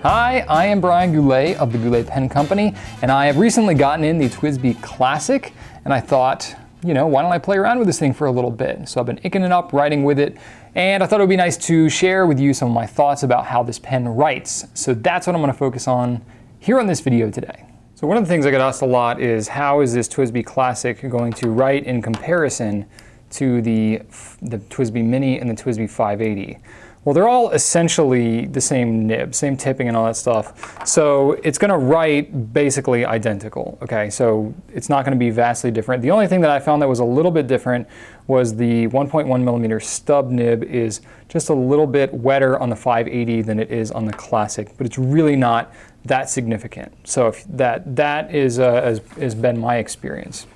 Hi, I am Brian Goulet of the Goulet Pen Company, and I have recently gotten in the TWSBI Classic, and I thought, why don't I play around with this thing for a little bit? So I've been inking it up, writing with it, and I thought it would be nice to share with you some of my thoughts about how this pen writes. So that's what I'm going to focus on here on this video today. So one of the things I get asked a lot is, how is this TWSBI Classic going to write in comparison to the TWSBI Mini and the TWSBI 580? Well, they're all essentially the same nib, same tipping and all that stuff. So it's going to write basically identical, okay? So it's not going to be vastly different. The only thing that I found that was a little bit different was the 1.1 millimeter stub nib is just a little bit wetter on the 580 than it is on the Classic, but it's really not that significant. So if that has been my experience.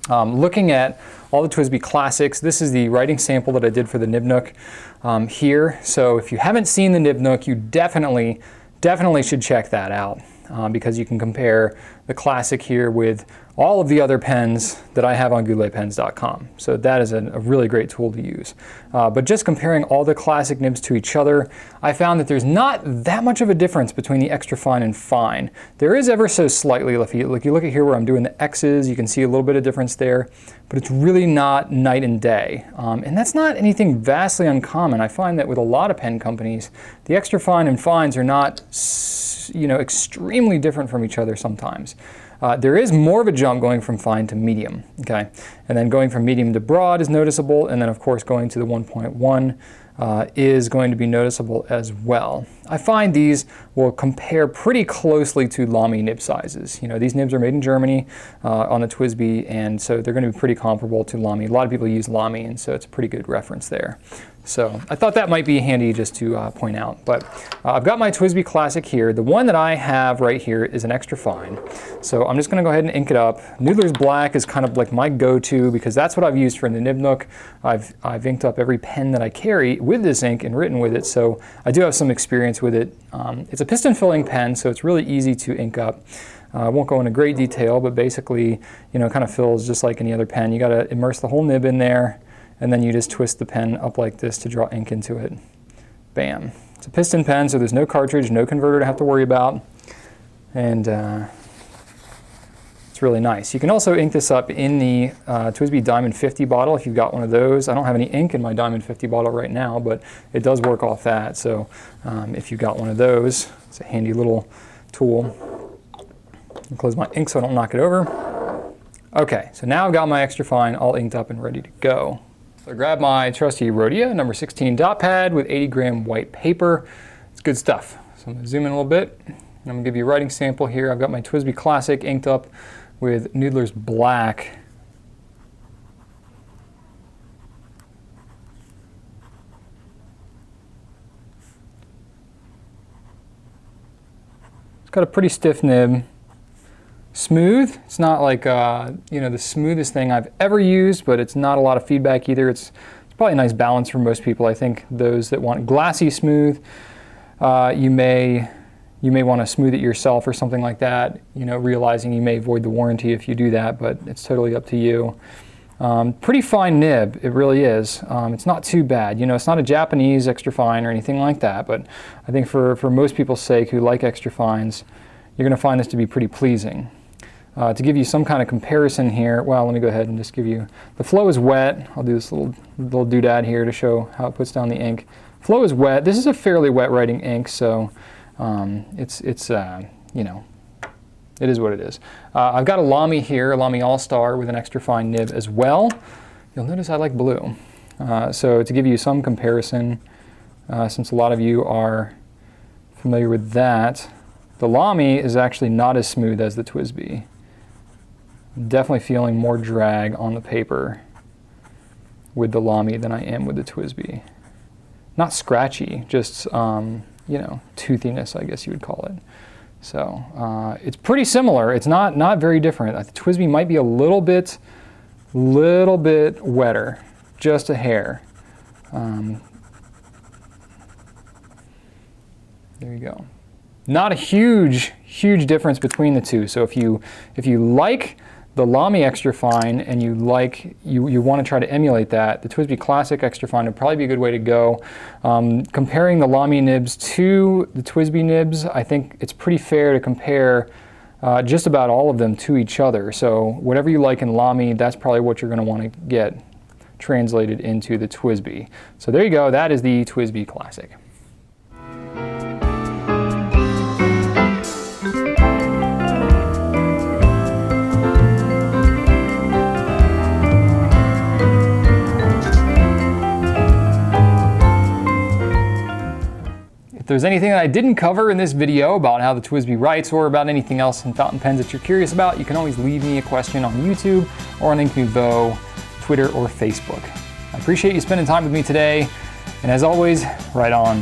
Looking at all the TWSBI Classics, this is the writing sample that I did for the Nib Nook here. So if you haven't seen the Nib Nook, you definitely should check that out because you can compare the Classic here with all of the other pens that I have on gouletpens.com. So that is a really great tool to use. But just comparing all the Classic nibs to each other, I found that there's not that much of a difference between the extra fine and fine. There is ever so slightly. If you look at here where I'm doing the X's, you can see a little bit of difference there, but it's really not night and day. And that's not anything vastly uncommon. I find that with a lot of pen companies, the extra fine and fines are not extremely different from each other sometimes. There is more of a jump going from fine to medium, okay? And then going from medium to broad is noticeable, and then of course going to the 1.1 is going to be noticeable as well. I find these will compare pretty closely to Lamy nib sizes. These nibs are made in Germany on the TWSBI, and so they're going to be pretty comparable to Lamy. A lot of people use Lamy, and so it's a pretty good reference there. So I thought that might be handy just to point out. But I've got my TWSBI Classic here. The one that I have right here is an extra fine. So I'm just going to go ahead and ink it up. Noodler's Black is kind of like my go-to because that's what I've used for the Nib Nook. I've inked up every pen that I carry with this ink and written with it, so I do have some experience with it. It's a piston-filling pen, so it's really easy to ink up. I won't go into great detail, but basically, kind of fills just like any other pen. You got to immerse the whole nib in there, and then you just twist the pen up like this to draw ink into it. Bam. It's a piston pen, so there's no cartridge, no converter to have to worry about. And it's really nice. You can also ink this up in the TWSBI Diamond 50 bottle if you've got one of those. I don't have any ink in my Diamond 50 bottle right now, but it does work off that. So if you've got one of those, it's a handy little tool. I'll close my ink so I don't knock it over. Okay, so now I've got my extra fine all inked up and ready to go. So I grabbed my trusty Rhodia number 16 dot pad with 80-gram white paper. It's good stuff. So I'm going to zoom in a little bit. And I'm going to give you a writing sample here. I've got my TWSBI Classic inked up with Noodler's Black. It's got a pretty stiff nib. Smooth. It's not like the smoothest thing I've ever used, but it's not a lot of feedback either. It's probably a nice balance for most people. I think those that want glassy smooth, you may want to smooth it yourself or something like that, realizing you may void the warranty if you do that, but it's totally up to you. Pretty fine nib, it really is. It's not too bad. It's not a Japanese extra fine or anything like that, but I think for most people's sake who like extra fines, you're going to find this to be pretty pleasing. To give you some kind of comparison here, well, let me go ahead and just give you, the flow is wet. I'll do this little doodad here to show how it puts down the ink. Flow is wet. This is a fairly wet writing ink, so it is what it is. I've got a Lamy here, a Lamy All-Star with an extra fine nib as well. You'll notice I like blue. So to give you some comparison, since a lot of you are familiar with that, the Lamy is actually not as smooth as the TWSBI. Definitely feeling more drag on the paper with the Lamy than I am with the TWSBI. Not scratchy, just toothiness, I guess you would call it. So it's pretty similar. It's not very different. The TWSBI might be a little bit wetter, just a hair. There you go. Not a huge difference between the two. So if you like the Lamy extra fine and you want to try to emulate that, the TWSBI Classic extra fine would probably be a good way to go. Comparing the Lamy nibs to the TWSBI nibs, I think it's pretty fair to compare just about all of them to each other. So whatever you like in Lamy, that's probably what you're going to want to get translated into the TWSBI. So there you go, that is the TWSBI Classic. If there's anything that I didn't cover in this video about how the TWSBI writes or about anything else in fountain pens that you're curious about, you can always leave me a question on YouTube or on Ink Nouveau, Twitter or Facebook. I appreciate you spending time with me today, and as always, write on.